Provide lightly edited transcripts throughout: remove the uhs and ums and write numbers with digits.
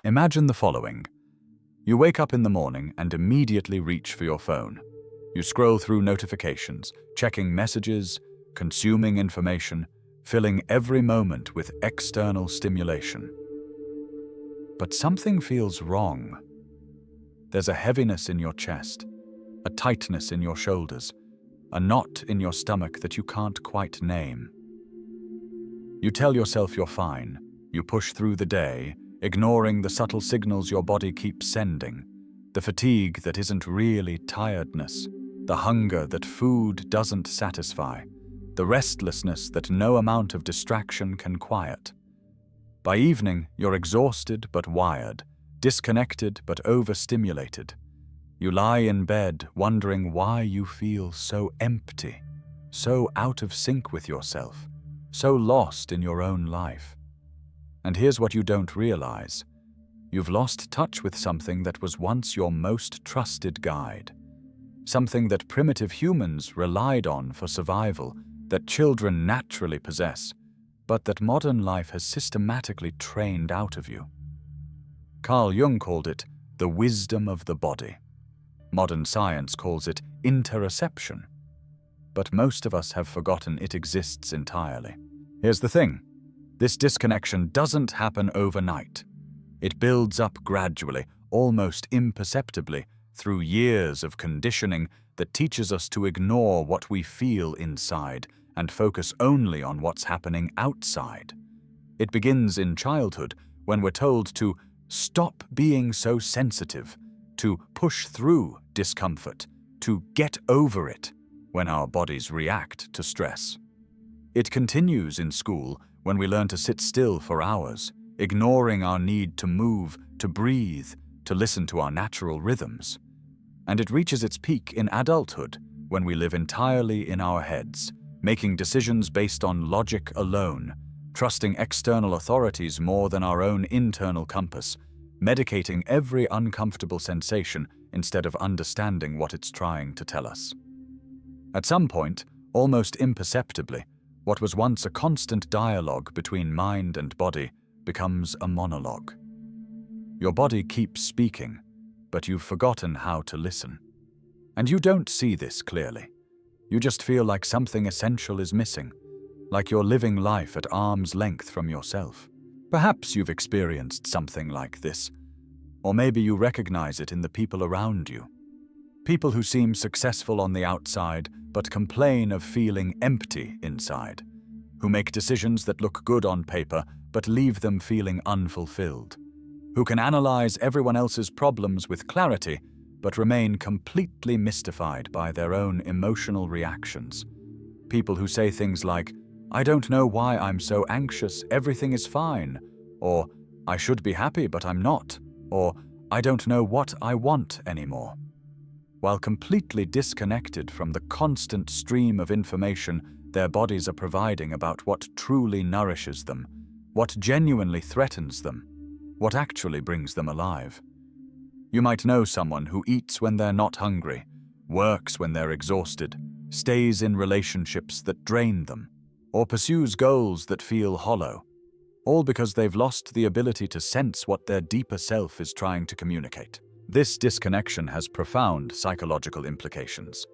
Imagine the following. You wake up in the morning and immediately reach for your phone. You scroll through notifications, checking messages, consuming information, filling every moment with external stimulation. But something feels wrong. There's a heaviness in your chest, a tightness in your shoulders, a knot in your stomach that you can't quite name. You tell yourself you're fine. You push through the day, ignoring the subtle signals your body keeps sending, the fatigue that isn't really tiredness, the hunger that food doesn't satisfy, the restlessness that no amount of distraction can quiet. By evening, you're exhausted but wired, disconnected but overstimulated. You lie in bed wondering why you feel so empty, so out of sync with yourself, so lost in your own life. And here's what you don't realize. You've lost touch with something that was once your most trusted guide. Something that primitive humans relied on for survival, that children naturally possess, but that modern life has systematically trained out of you. Carl Jung called it the wisdom of the body. Modern science calls it interoception. But most of us have forgotten it exists entirely. Here's the thing. This disconnection doesn't happen overnight. It builds up gradually, almost imperceptibly, through years of conditioning that teaches us to ignore what we feel inside and focus only on what's happening outside. It begins in childhood when we're told to stop being so sensitive, to push through discomfort, to get over it when our bodies react to stress. It continues in school when we learn to sit still for hours, ignoring our need to move, to breathe, to listen to our natural rhythms. And it reaches its peak in adulthood when we live entirely in our heads, making decisions based on logic alone, trusting external authorities more than our own internal compass, medicating every uncomfortable sensation instead of understanding what it's trying to tell us. At some point, almost imperceptibly, what was once a constant dialogue between mind and body becomes a monologue. Your body keeps speaking, but you've forgotten how to listen. And you don't see this clearly. You just feel like something essential is missing, like you're living life at arm's length from yourself. Perhaps you've experienced something like this, or maybe you recognize it in the people around you. People who seem successful on the outside but complain of feeling empty inside, who make decisions that look good on paper but leave them feeling unfulfilled, who can analyze everyone else's problems with clarity but remain completely mystified by their own emotional reactions. People who say things like, "I don't know why I'm so anxious, everything is fine," or "I should be happy but I'm not," or "I don't know what I want anymore." While completely disconnected from the constant stream of information their bodies are providing about what truly nourishes them, what genuinely threatens them, what actually brings them alive. You might know someone who eats when they're not hungry, works when they're exhausted, stays in relationships that drain them, or pursues goals that feel hollow, all because they've lost the ability to sense what their deeper self is trying to communicate. This disconnection has profound psychological implications.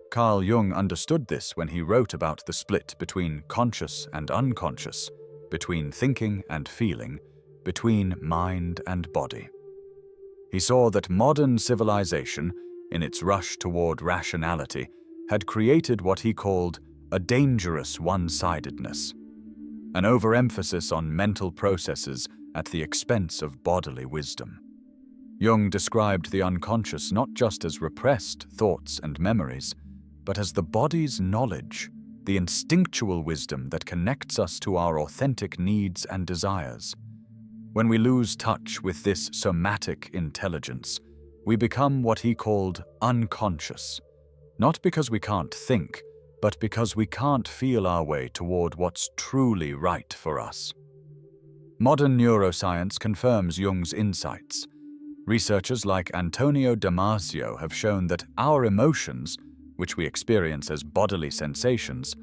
Carl Jung understood this when he wrote about the split between conscious and unconscious, between thinking and feeling, between mind and body. He saw that modern civilization, in its rush toward rationality, had created what he called a dangerous one-sidedness, an overemphasis on mental processes at the expense of bodily wisdom. Jung described the unconscious not just as repressed thoughts and memories, but as the body's knowledge, the instinctual wisdom that connects us to our authentic needs and desires. When we lose touch with this somatic intelligence, we become what he called unconscious, not because we can't think, but because we can't feel our way toward what's truly right for us. Modern neuroscience confirms Jung's insights. Researchers like Antonio Damasio have shown that our emotions, which we experience as bodily sensations,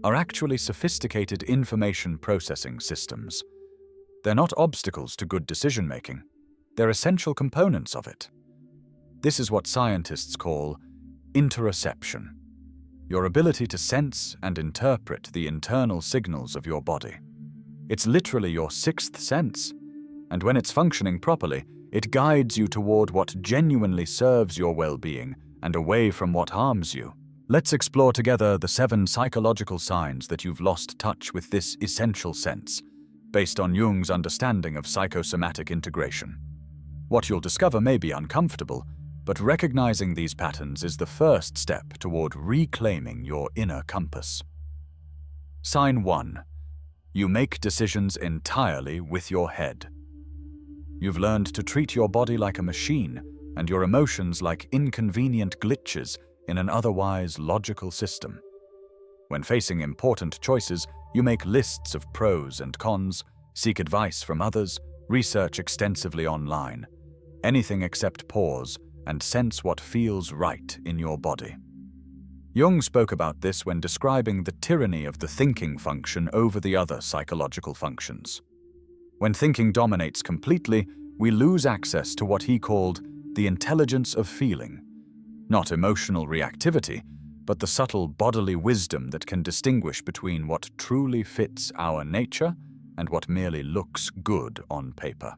are actually sophisticated information processing systems. They're not obstacles to good decision-making. They're essential components of it. This is what scientists call interoception, your ability to sense and interpret the internal signals of your body. It's literally your sixth sense, and when it's functioning properly, it guides you toward what genuinely serves your well-being and away from what harms you. Let's explore together the 7 psychological signs that you've lost touch with this essential sense, based on Jung's understanding of psychosomatic integration. What you'll discover may be uncomfortable, but recognizing these patterns is the first step toward reclaiming your inner compass. Sign 1. You make decisions entirely with your head. You've learned to treat your body like a machine and your emotions like inconvenient glitches in an otherwise logical system. When facing important choices, you make lists of pros and cons, seek advice from others, research extensively online. Anything except pause and sense what feels right in your body. Jung spoke about this when describing the tyranny of the thinking function over the other psychological functions. When thinking dominates completely, we lose access to what he called the intelligence of feeling, not emotional reactivity, but the subtle bodily wisdom that can distinguish between what truly fits our nature and what merely looks good on paper.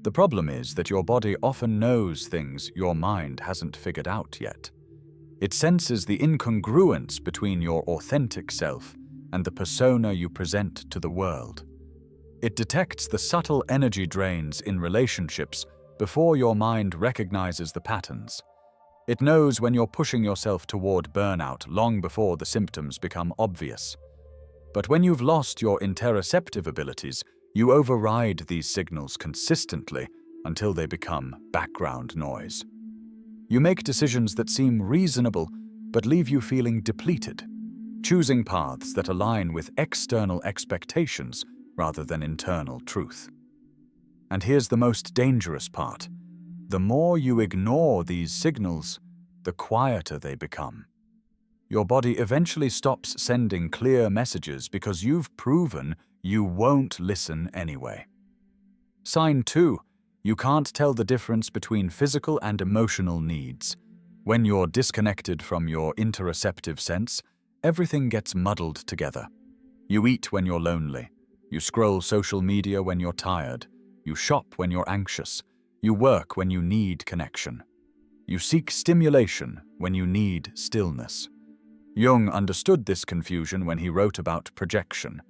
The problem is that your body often knows things your mind hasn't figured out yet. It senses the incongruence between your authentic self and the persona you present to the world. It detects the subtle energy drains in relationships before your mind recognizes the patterns. It knows when you're pushing yourself toward burnout long before the symptoms become obvious. But when you've lost your interoceptive abilities, you override these signals consistently until they become background noise. You make decisions that seem reasonable but leave you feeling depleted, choosing paths that align with external expectations rather than internal truth. And here's the most dangerous part. The more you ignore these signals, the quieter they become. Your body eventually stops sending clear messages because you've proven you won't listen anyway. Sign 2. You can't tell the difference between physical and emotional needs. When you're disconnected from your interoceptive sense, everything gets muddled together. You eat when you're lonely. You scroll social media when you're tired. You shop when you're anxious. You work when you need connection. You seek stimulation when you need stillness. Jung understood this confusion when he wrote about projection,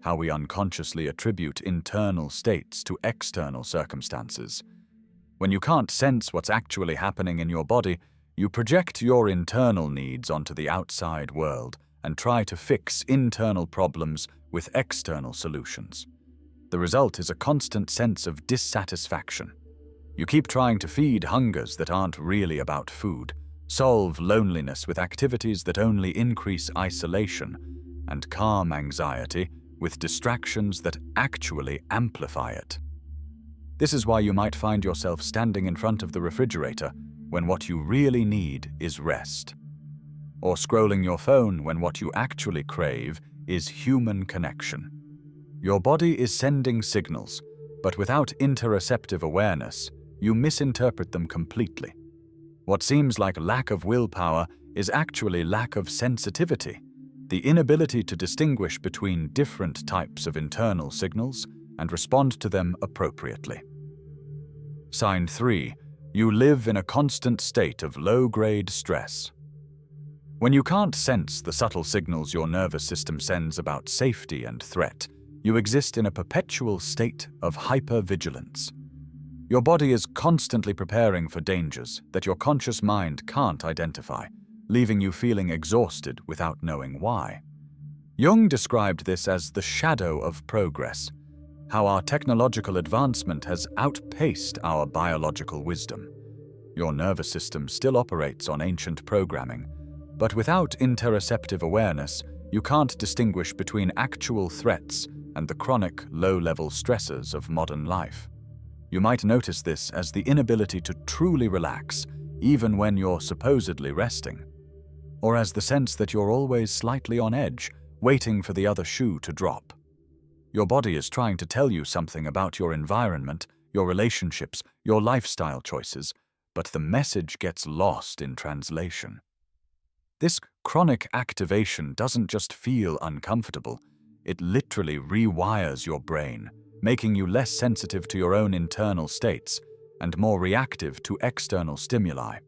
how we unconsciously attribute internal states to external circumstances. When you can't sense what's actually happening in your body, you project your internal needs onto the outside world and try to fix internal problems with external solutions. The result is a constant sense of dissatisfaction. You keep trying to feed hungers that aren't really about food, solve loneliness with activities that only increase isolation, and calm anxiety with distractions that actually amplify it. This is why you might find yourself standing in front of the refrigerator when what you really need is rest, or scrolling your phone when what you actually crave is human connection. Your body is sending signals, but without interoceptive awareness, you misinterpret them completely. What seems like lack of willpower is actually lack of sensitivity, the inability to distinguish between different types of internal signals and respond to them appropriately. Sign 3. You live in a constant state of low-grade stress. When you can't sense the subtle signals your nervous system sends about safety and threat, you exist in a perpetual state of hypervigilance. Your body is constantly preparing for dangers that your conscious mind can't identify, leaving you feeling exhausted without knowing why. Jung described this as the shadow of progress, how our technological advancement has outpaced our biological wisdom. Your nervous system still operates on ancient programming, but without interoceptive awareness, you can't distinguish between actual threats and the chronic, low-level stressors of modern life. You might notice this as the inability to truly relax, even when you're supposedly resting, or as the sense that you're always slightly on edge, waiting for the other shoe to drop. Your body is trying to tell you something about your environment your relationships, your lifestyle choices, but the message gets lost in translation. This chronic activation doesn't just feel uncomfortable, it literally rewires your brain, making you less sensitive to your own internal states and more reactive to external stimuli.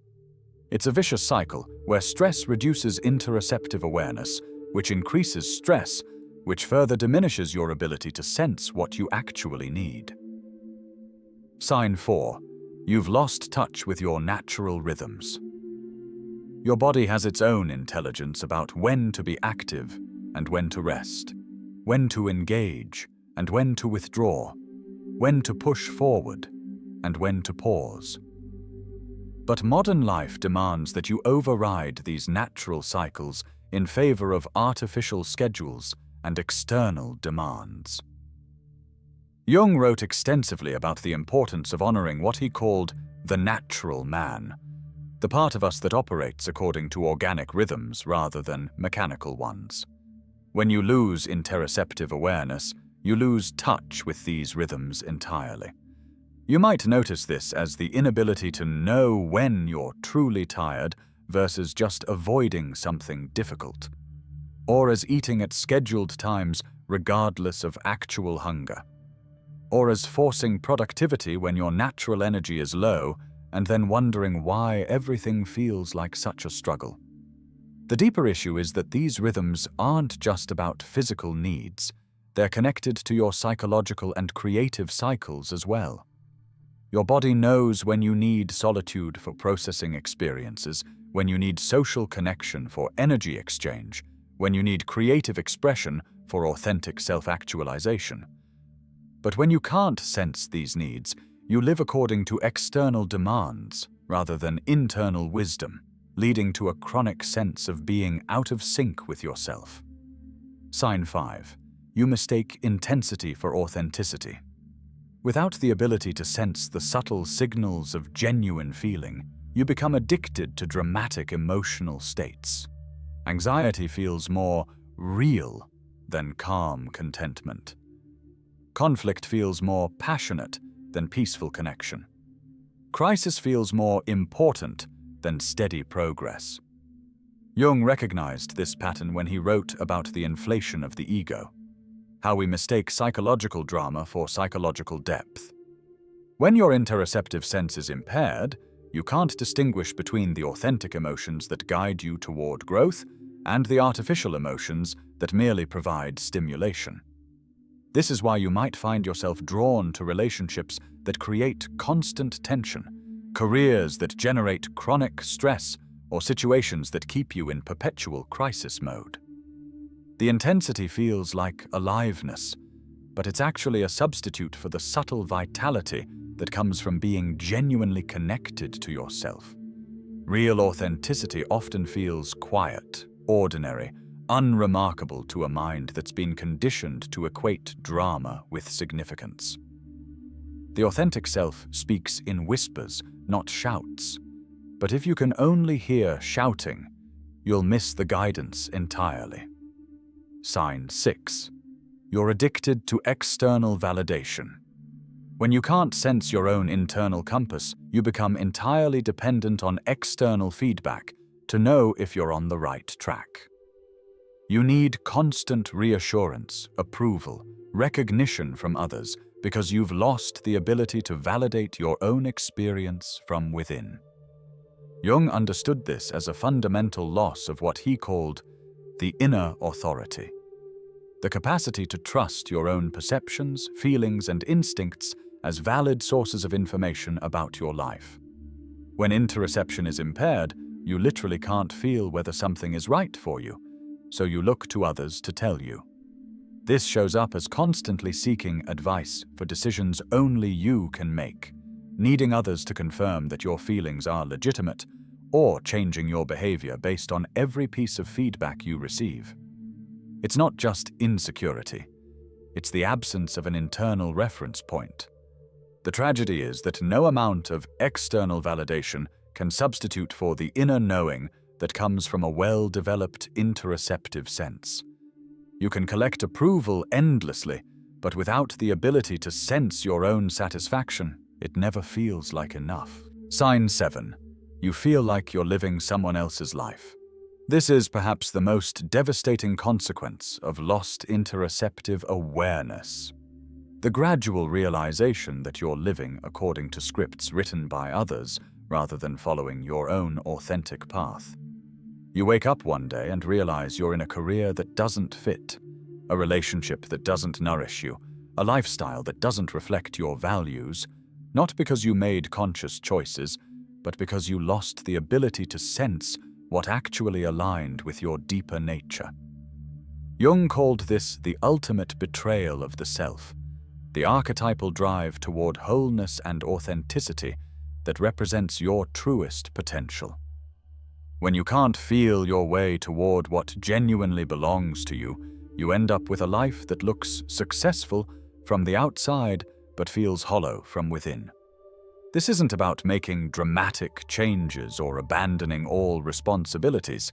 It's a vicious cycle where stress reduces interoceptive awareness, which increases stress, which further diminishes your ability to sense what you actually need. Sign 4. You've lost touch with your natural rhythms. Your body has its own intelligence about when to be active and when to rest, when to engage and when to withdraw, when to push forward and when to pause. But modern life demands that you override these natural cycles in favor of artificial schedules and external demands. Jung wrote extensively about the importance of honoring what he called the natural man, the part of us that operates according to organic rhythms rather than mechanical ones. When you lose interoceptive awareness, you lose touch with these rhythms entirely. You might notice this as the inability to know when you're truly tired versus just avoiding something difficult, or as eating at scheduled times regardless of actual hunger, or as forcing productivity when your natural energy is low and then wondering why everything feels like such a struggle. The deeper issue is that these rhythms aren't just about physical needs, they're connected to your psychological and creative cycles as well. Your body knows when you need solitude for processing experiences, when you need social connection for energy exchange, when you need creative expression for authentic self-actualization. But when you can't sense these needs, you live according to external demands rather than internal wisdom, leading to a chronic sense of being out of sync with yourself. Sign 5. You mistake intensity for authenticity. Without the ability to sense the subtle signals of genuine feeling, you become addicted to dramatic emotional states. Anxiety feels more real than calm contentment. Conflict feels more passionate than peaceful connection. Crisis feels more important than steady progress. Jung recognized this pattern when he wrote about the inflation of the ego, how we mistake psychological drama for psychological depth. When your interoceptive sense is impaired, you can't distinguish between the authentic emotions that guide you toward growth and the artificial emotions that merely provide stimulation. This is why you might find yourself drawn to relationships that create constant tension, careers that generate chronic stress, or situations that keep you in perpetual crisis mode. The intensity feels like aliveness, but it's actually a substitute for the subtle vitality that comes from being genuinely connected to yourself. Real authenticity often feels quiet, ordinary, unremarkable to a mind that's been conditioned to equate drama with significance. The authentic self speaks in whispers, not shouts. But if you can only hear shouting, you'll miss the guidance entirely. Sign 6. You're addicted to external validation. When you can't sense your own internal compass, you become entirely dependent on external feedback to know if you're on the right track. You need constant reassurance, approval, recognition from others because you've lost the ability to validate your own experience from within. Jung understood this as a fundamental loss of what he called the inner authority, the capacity to trust your own perceptions, feelings, and instincts as valid sources of information about your life. When interoception is impaired, you literally can't feel whether something is right for you, so you look to others to tell you. This shows up as constantly seeking advice for decisions only you can make, needing others to confirm that your feelings are legitimate, or changing your behavior based on every piece of feedback you receive. It's not just insecurity, it's the absence of an internal reference point. The tragedy is that no amount of external validation can substitute for the inner knowing that comes from a well-developed interoceptive sense. You can collect approval endlessly, But without the ability to sense your own satisfaction, it never feels like enough. Sign 7. You feel like you're living someone else's life. This is perhaps the most devastating consequence of lost interoceptive awareness. The gradual realization that you're living according to scripts written by others rather than following your own authentic path. You wake up one day and realize you're in a career that doesn't fit, a relationship that doesn't nourish you, a lifestyle that doesn't reflect your values, not because you made conscious choices, but because you lost the ability to sense what actually aligned with your deeper nature. Jung called this the ultimate betrayal of the self, the archetypal drive toward wholeness and authenticity that represents your truest potential. When you can't feel your way toward what genuinely belongs to you, you end up with a life that looks successful from the outside but feels hollow from within. This isn't about making dramatic changes or abandoning all responsibilities.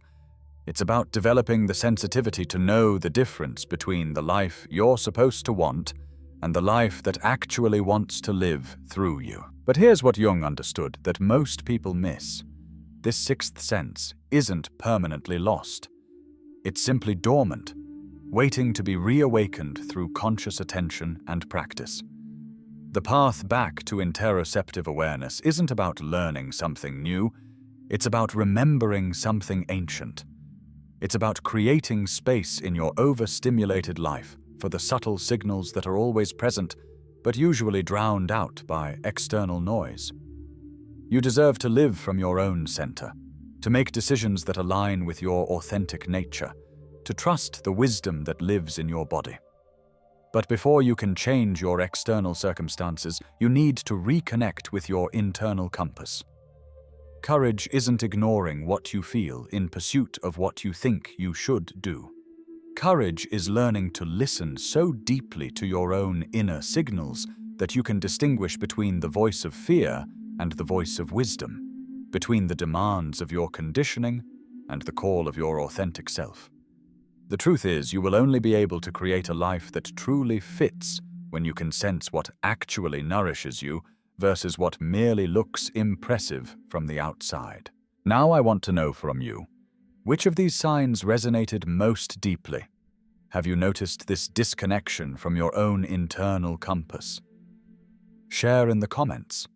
It's about developing the sensitivity to know the difference between the life you're supposed to want and the life that actually wants to live through you. But here's what Jung understood that most people miss. This sixth sense isn't permanently lost. It's simply dormant, waiting to be reawakened through conscious attention and practice. The path back to interoceptive awareness isn't about learning something new, it's about remembering something ancient. It's about creating space in your overstimulated life for the subtle signals that are always present, but usually drowned out by external noise. You deserve to live from your own center, to make decisions that align with your authentic nature, to trust the wisdom that lives in your body. But before you can change your external circumstances, you need to reconnect with your internal compass. Courage isn't ignoring what you feel in pursuit of what you think you should do. Courage is learning to listen so deeply to your own inner signals that you can distinguish between the voice of fear and the voice of wisdom, between the demands of your conditioning and the call of your authentic self. The truth is, you will only be able to create a life that truly fits when you can sense what actually nourishes you versus what merely looks impressive from the outside. Now I want to know from you, which of these signs resonated most deeply? Have you noticed this disconnection from your own internal compass? Share in the comments.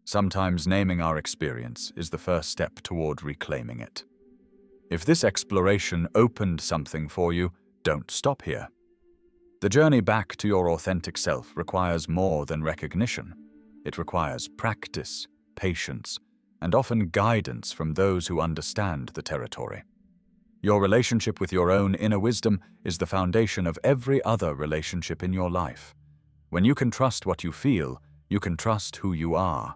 Sometimes naming our experience is the first step toward reclaiming it. If this exploration opened something for you, don't stop here. The journey back to your authentic self requires more than recognition. It requires practice, patience, and often guidance from those who understand the territory. Your relationship with your own inner wisdom is the foundation of every other relationship in your life. When you can trust what you feel, you can trust who you are.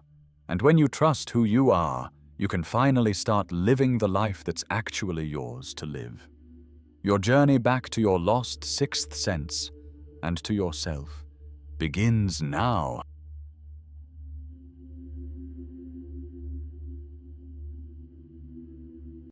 And when you trust who you are, you can finally start living the life that's actually yours to live. Your journey back to your lost sixth sense and to yourself begins now.